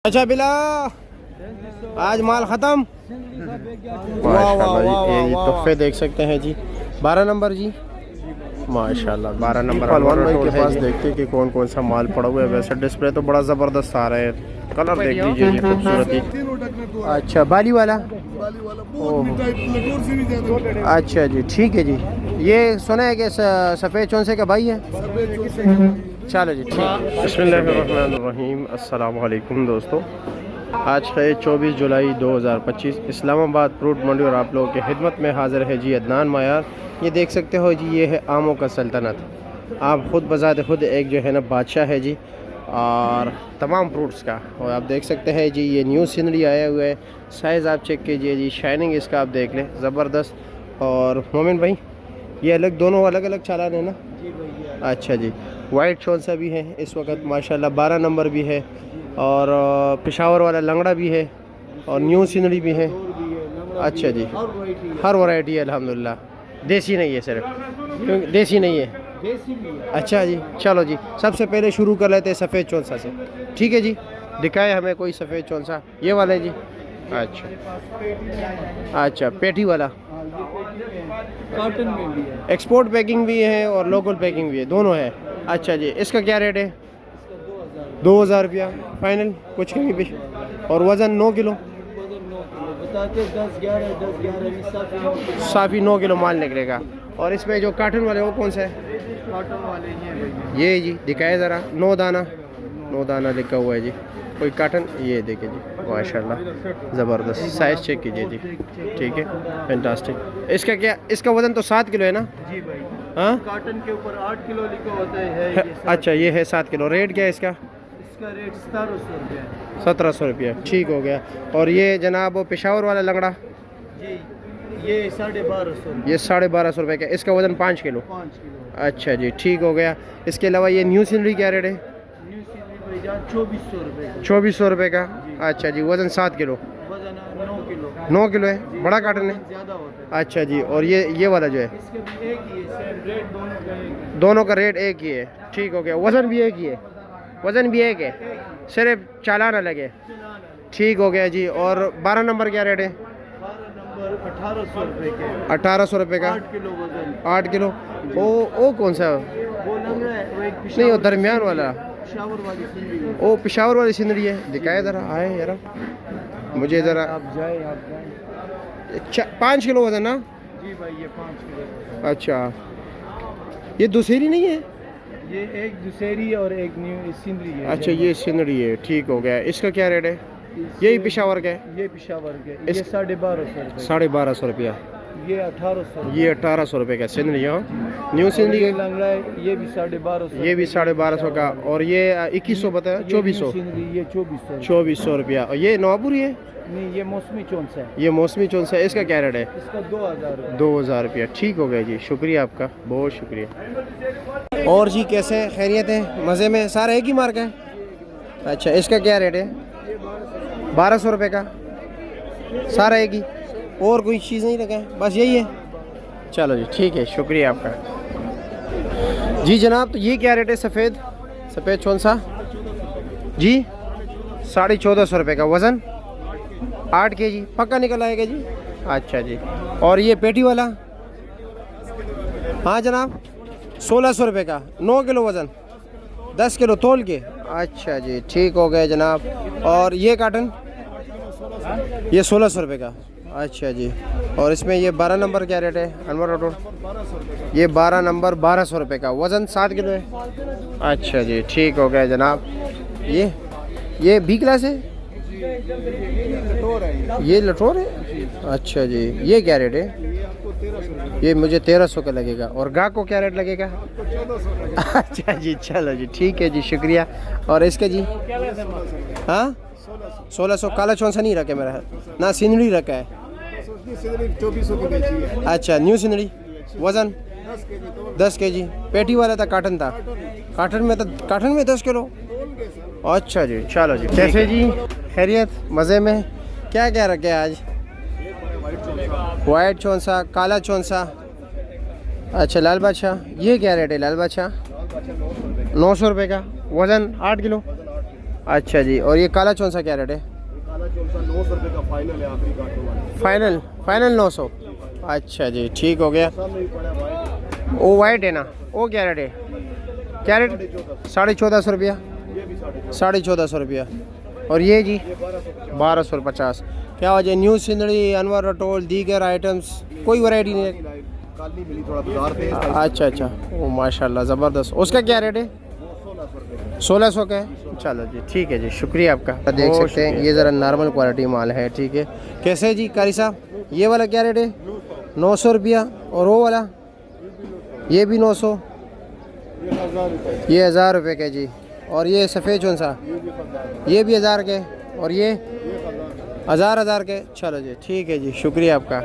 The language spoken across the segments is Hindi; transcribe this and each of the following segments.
अच्छा बिला आज माल ख़त्म। माशाल्लाह जी, ये तोहफे देख सकते हैं जी। 12 नंबर जी, माशाल्लाह 12 नंबर। पहलवान भाई के पास देखते हैं कि कौन कौन सा माल पड़ा हुआ है। वैसे डिस्प्ले तो बड़ा ज़बरदस्त आ रहा है, कलर देख लीजिए जी, खूबसूरती। अच्छा बाली वाला, अच्छा जी ठीक है जी। ये सुना है कि सफ़ेद चौंसे का भाई है। चलो जी ठीक। बिस्मिल्लाहिर्रहमानिर्रहीम, अस्सलामु अलैकुम दोस्तों। आज है 24 जुलाई 2025। इस्लामाबाद फ्रूट मंडी और आप लोगों की खिदमत में हाज़िर है जी अदनान मायार। ये देख सकते हो जी, ये है आमों का सल्तनत। आप ख़ुद बजाते खुद एक जो है ना बादशाह है जी, और तमाम फ्रूट्स का। और आप देख सकते हैं जी, ये न्यू सीनरी आया हुआ है। साइज़ आप चेक कीजिए जी, शाइनिंग इसका आप देख लें, ज़बरदस्त। और मोमिन भाई ये अलग, दोनों अलग अलग चालान है ना जी भैया। अच्छा जी, वाइट चौंसा भी है इस वक्त माशाल्लाह, 12 नंबर भी है, और पेशावर वाला लंगड़ा भी है, और न्यू सीनरी भी है। अच्छा जी, हर वैरायटी है अल्हम्दुलिल्लाह। देसी नहीं है सिर्फ, क्योंकि देसी नहीं है। अच्छा जी, चलो जी, सबसे पहले शुरू कर लेते हैं सफ़ेद चौंसा से। ठीक है जी, दिखाए हमें कोई सफ़ेद चौंसा। ये वाला है जी। अच्छा पेटी वाला, कॉटन में भी है, एक्सपोर्ट पैकिंग भी है और लोकल पैकिंग भी है, दोनों है। अच्छा जी, इसका क्या रेट है? 2000 रुपया फाइनल, कुछ कमी पेश। और वज़न 9 किलो, बताते 10-11 साफ़ी 9 किलो माल निकलेगा। और इसमें जो काटन वाले वो कौन सा है? कॉटन वाले ये जी दिखाए ज़रा, 9 दाना, 9 दाना लिखा हुआ है जी। कोई काटन, ये देखिए जी माशाल्लाह ज़बरदस्त। साइज़ चेक कीजिए जी, ठीक है, फैंटास्टिक। इसका क्या, इसका वज़न तो 7 किलो है ना जी भाई। हाँ, कॉटन के ऊपर 8 किलो लिखा होता है। अच्छा ये है 7 किलो। रेट क्या है इसका? इसका रेट 1700 रुपया है। 1700 रुपया, ठीक हो गया। और ये जनाब वो पेशावर वाला लंगड़ा, जी ये 1250 ये 1250 रुपये का। इसका वज़न 5 किलो। 5 किलो। अच्छा जी ठीक हो गया। इसके अलावा ये न्यू सीनरी क्या रेट है? न्यू सीनरी भाई जान 2400 रुपये। 2400 रुपये का। अच्छा जी, वज़न 7 किलो। वजन 9 किलो। 9 किलो है, बड़ा काटन है। ज़्यादा होता है। अच्छा जी, और ये वाला जो है, इसके भी एक ही है, सेम रेट दोनों का एक है। दोनों का रेट एक ही है, ठीक हो गया। वज़न भी एक ही है, वज़न भी एक है, सिर्फ चालान अलग है, ठीक हो गया जी। और 12 नंबर क्या रेट है? 12 नंबर 1800 रुपये के। 1800 रुपये का। 8 किलो वजन। 8 किलो। ओ कौन सा? वो लंगड़ा है, वो एक नहीं, वो दरमियान वाला, पेशावर वाली सिंधी है। ओ पेशावर वाली सिंदरी है। दिखाए ज़रा, आए यार मुझे ज़रा। आप जाए 5 किलो वज़न ना जी भाई, ये 5 किलो। अच्छा, ये दूसरी नहीं है? ये एक दुसेरी और एक न्यू सिंधी है। अच्छा ये सिंदरी है, ठीक हो गया। इसका क्या रेट है? यही पेशावर का है। ये पेशावर के, ये 1250 रुपये। 1250 रुपया। ये 1800। ये 1800 रुपये का सिंदरी। हाँ, न्यू सिंदरी ये है। लंगड़ा है, ये भी 1250। ये भी 1250 का। और ये 2100 बताया, 2400। ये 2400। 2400 रुपया। और ये नवापुरी है? नहीं, ये मौसमी चौंसा है। ये मौसमी चौंसा है। इसका क्या रेट है? इसका 2000 रुपये। 2000 रुपया, ठीक हो गया जी, शुक्रिया आपका, बहुत शुक्रिया। और जी कैसे, खैरियत है? मज़े में? सारा एक ही मार्क है? अच्छा, इसका क्या रेट है? 1200 रुपये का, सारा एक ही, और कोई चीज़ नहीं रखा है, बस यही है? चलो जी ठीक है, शुक्रिया आपका जी जनाब। तो ये क्या रेट है सफ़ेद चौंसा जी? 1450 रुपये का। वज़न 8 kg पक्का निकल आएगा जी। अच्छा जी। और ये पेटी वाला? हाँ जनाब, 1600 रुपये का, 9 किलो वज़न, 10 किलो तोल के। अच्छा जी ठीक हो गया जनाब। और ये काटन, ये 1600 रुपये का। अच्छा जी। और इसमें ये 12 नंबर क्या रेट है अनवर ऑटो? ये 12 नंबर 1200 रुपये का, वज़न 7 किलो है। अच्छा जी ठीक हो गया जनाब। ये बी क्लास है, ये लटोर है। अच्छा जी, ये क्या रेट है? ये मुझे 1300 का लगेगा। और गाह को क्या रेट लगेगा? अच्छा जी, चलो जी ठीक है जी, शुक्रिया। और इसका जी? हाँ 1600। काला चौंसा नहीं रखा मेरा ना, सिंदरी रखा है। 2400 की बेची है। अच्छा न्यू सिंदरी, वज़न 10 kg। पेटी वाला था, काटन था? काटन में 10 किलो। अच्छा जी, चलो जी। कैसे जी, खैरियत? मज़े में? क्या क्या रखे आज? वाइट चौंसा, काला चौंसा, अच्छा लाल बादशाह। ये क्या रेट है लाल बादशाह? 900 रुपये का। वज़न 8 किलो। अच्छा जी, और ये काला चौंसा क्या रेट है? काला चौंसा 900 रुपये का फाइनल है, आखिरी काटने वाला। Final final 900। अच्छा जी, ठीक हो गया। सब नहीं पड़ा भाई। वो वाइट है ना, वो क्या रेट है? क्या रेट? 1450 रुपया। ये भी 1450 रुपया। और ये जी 1250। क्या वजह? न्यू सिंदड़ी, अनवर रटोल, दीगर आइटम्स, कोई वैरायटी नहीं है? कल नहीं मिली, थोड़ा बाजार पे। अच्छा अच्छा, ओ माशाल्लाह ज़बरदस्त। उसका क्या रेट है? 1600 का है। चलो जी, ठीक है जी, शुक्रिया आपका। देख सकते हैं ये ज़रा नॉर्मल क्वालिटी माल है, ठीक है। कैसे जी कारी साहब, ये वाला क्या रेट है? 900 रुपया। और वो वाला? ये भी 900। ये 1000 रुपये का जी। और ये सफ़ेद कौन सा? ये भी 1000 के। और ये 1000 के। चलो जी, ठीक है जी, शुक्रिया आपका।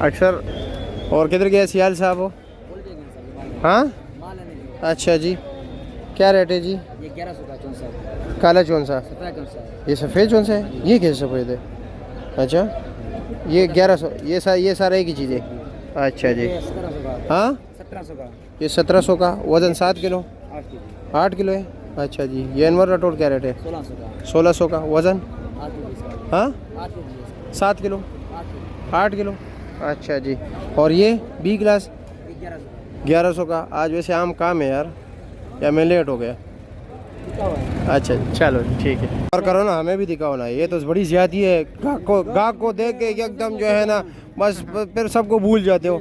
अक्सर और किधर गए सियाल साहब हो? हाँ, अच्छा जी, क्या रेट है जी? ये 1100 का चौंसा। काला कौन सा? ये सफ़ेद कौन सा है? ये कैसे सफ़ेद है? अच्छा, ये 1100। ये सारा एक ही चीज़ है। अच्छा जी, 1700 का। हाँ 1700 का। ये 1700 का। वज़न 7 किलो? 8 केजी। 8 किलो है। अच्छा जी, ये अनवर रटोल क्या रेट है? 1600 का। 1600 का। वज़न? 8 केजी इसका। हाँ 8 केजी इसका। 7 किलो। 8 केजी। 8 किलो। अच्छा जी, और ये बी क्लास? ये 1100 का। 1100 का। आज वैसे आम काम है यार, या मैं लेट हो गया? कितना हुआ है? अच्छा चलो ठीक है। और करो ना, हमें भी दिखाओ ना, ये तो बड़ी ज़्यादती है। गाहक को देख के एकदम जो है ना, बस फिर सबको भूल जाते हो।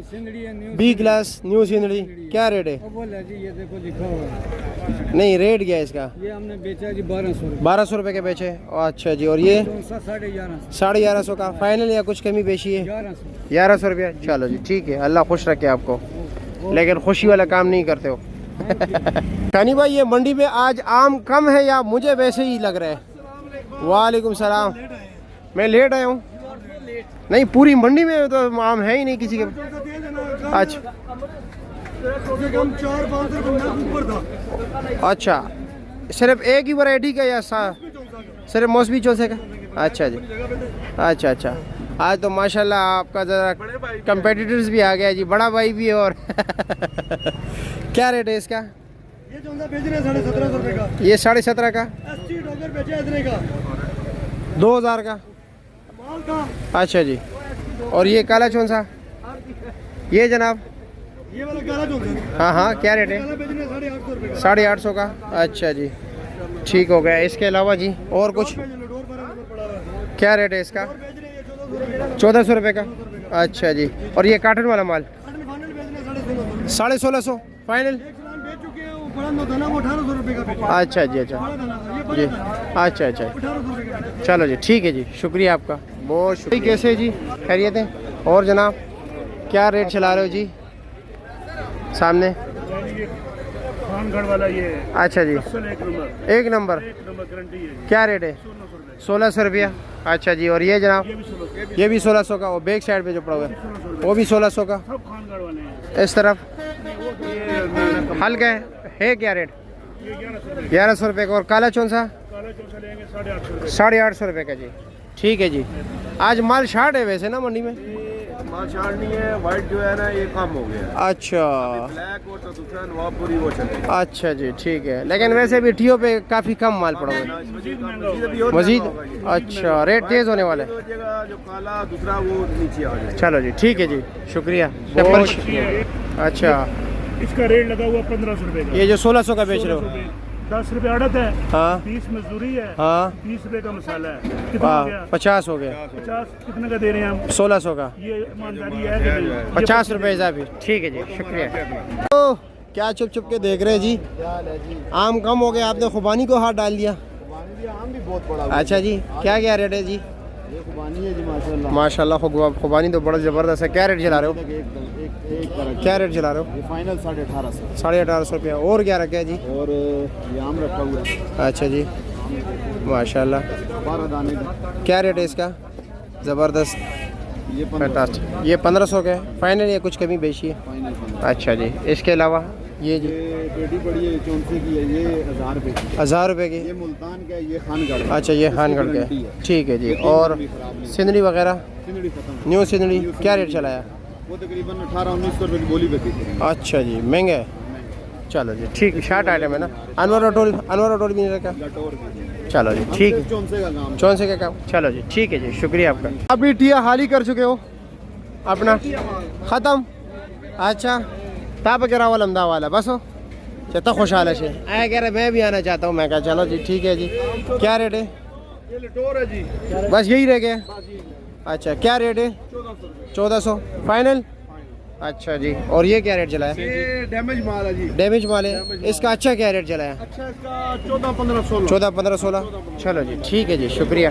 बी क्लास न्यू सिंदड़ी क्या रेट है? बोला जी, ये देखो लिखा हुआ है। नहीं, रेट क्या है इसका? ये हमने बेचा जी 1200 रुपये। 1200 रुपये के बेचे। अच्छा जी, और ये? चौंसा 1150। 1150 का फाइनल, या कुछ कमी बेची है? 1100। 1100 रुपया। चलो जी, ठीक है, अल्लाह खुश रखे आपको, लेकिन खुशी वाला काम नहीं करते हो। कानी भाई, ये मंडी में आज आम कम है या मुझे वैसे ही लग रहा है? वालेकुम सलाम। मैं लेट आया हूँ। नहीं, पूरी मंडी में तो आम है ही नहीं किसी के। अच्छा अच्छा, सिर्फ एक ही वैरायटी का या सिर्फ मौसमी चौसे का? अच्छा जी, अच्छा अच्छा। आज तो माशाल्लाह आपका ज़रा कंपेटिटर्स भी आ गया जी, बड़ा भाई भी है। और क्या रेट है इसका? ये चौंसा बेच रहे हैं 1750 रुपये का। ये 17.5 का। 80 डॉलर बेचा इतने का 2000 का। माल का। अच्छा जी, और ये काला कौन सा? ये जनाब, ये वाला काला चौंसा हाँ हाँ, क्या रेट है? काला बेच रहे हैं 850 रुपये का। 850 का। अच्छा जी, ठीक हो गया। इसके अलावा जी और कुछ? क्या रेट है इसका? 1400 रुपये का। अच्छा जी, और ये काटन वाला माल? 1650 फाइनल। बेच चुके हैं, वो बड़ा दाना वो 1800 रुपये का बेचा। अच्छा जी, अच्छा बड़ा दाना था, ये जी, बड़ा दाना अच्छा अच्छा। 1800 रुपये का बेचा। चलो जी, ठीक है जी, शुक्रिया आपका, बहुत शुक्रिया। कैसे है जी, खैरियत है? और जनाब क्या रेट चला रहे हो जी सामने? खानगढ़ वाला ये अच्छा जी, एक नंबर। गारंटी है। क्या रेट है? 1600 रुपया। अच्छा जी, और ये जनाब? ये भी 1600 का। वो बैक साइड पे जो पड़ा हुआ है वो भी 1600 का। सब खानगढ़ वाले हैं। इस तरफ हल्का है क्या रेट? 1100 रुपये का। और काला कौन सा? काला चौंसा लेंगे 850 850 रुपये का जी, ठीक है जी। आज माल शार्ट है वैसे ना मंडी में? माल शार्ट नहीं है, वाइट जो है ना ये कम हो गया। अच्छा ब्लैक और तो दूसरा नवाबपुरी वो चले। अच्छा जी, ठीक है, लेकिन वैसे भी टीओ पे काफ़ी कम माल पड़ा हुआ है मजीद। अच्छा, रेट तेज़ होने वाला है। जो काला दूसरा वो नीचे आ जाए। चलो जी, ठीक है जी, शुक्रिया। अच्छा, इसका रेट लगा हुआ 1500 रुपये का। ये जो 1600 का बेच रहे हो? 10 रुपये अड़त है, हाँ 20 मजदूरी है, हाँ, 20 रुपये का मसाला है। कितना हो गया? 50 हो गया। 50 कितने का दे रहे हैं हम? 1600 का। ये ईमानदारी है कि नहीं? 50 रुपये इजाफी। ठीक है जी, शुक्रिया। तो क्या चुप चुप के देख रहे हैं जी? आम कम हो गया, आपने खुबानी को हाथ डाल दिया। आम भी बहुत बड़ा। अच्छा जी, क्या क्या रेट है जी? ये खुबानी है जी माशाल्लाह। माशाल्लाह, खुबानी तो बड़ा ज़बरदस्त है। क्या रेट चला रहे हो? एक क्या रेट चला रहे हो? ये फाइनल 1850। 1850 रुपया। और क्या रखा है जी? और ये आम रखा हुआ है अच्छा जी, माशाल्लाह। 12 दाने का। क्या रेट है इसका? ज़बरदस्त, ये फैंटास्टिक। ये 1500 का है फाइनल, या कुछ कमी बेची है? फाइनल। अच्छा जी, इसके अलावा ये जी ये पेटी पड़ी है चौंसे की है, ये 1000 रुपये की। 1000 रुपये की। ये मुल्तान का है, ये खानगढ़ का। अच्छा, ये खानगढ़ का गारंटी है, ठीक है जी। ये और भी खराब नहीं। सिंदड़ी वगैरह? सिंदड़ी खत्म। न्यू सिंदड़ी क्या रेट चलाया? वो तकरीबन 1800-1900 रुपये की बोली पे थी। अच्छा जी, महंगा है। चलो जी ठीक, शर्ट आइटम है ना। अनवर ऑटोल भी नहीं रखा। चलो जी ठीक है, चौंसे का काम। चलो जी ठीक है जी, शुक्रिया आपका। अभी टिया हाल ही कर चुके हो अपना, ख़त्म। अच्छा ताप के रावल अहमदा वाला बस हो चता खुशहाल है। आया कह रहे मैं भी आना चाहता हूँ। मैं कहा चलो जी ठीक है जी। क्या रेट है? ये लटोर है जी, बस यही रह गया। अच्छा क्या रेट है? 1400 फाइनल। अच्छा जी, और ये क्या रेट चला है? ये डैमेज माल है जी। डैमेज वाले इसका अच्छा क्या रेट चला है? अच्छा इसका 14-15-16। 14-15-16। चलो जी ठीक है जी, शुक्रिया।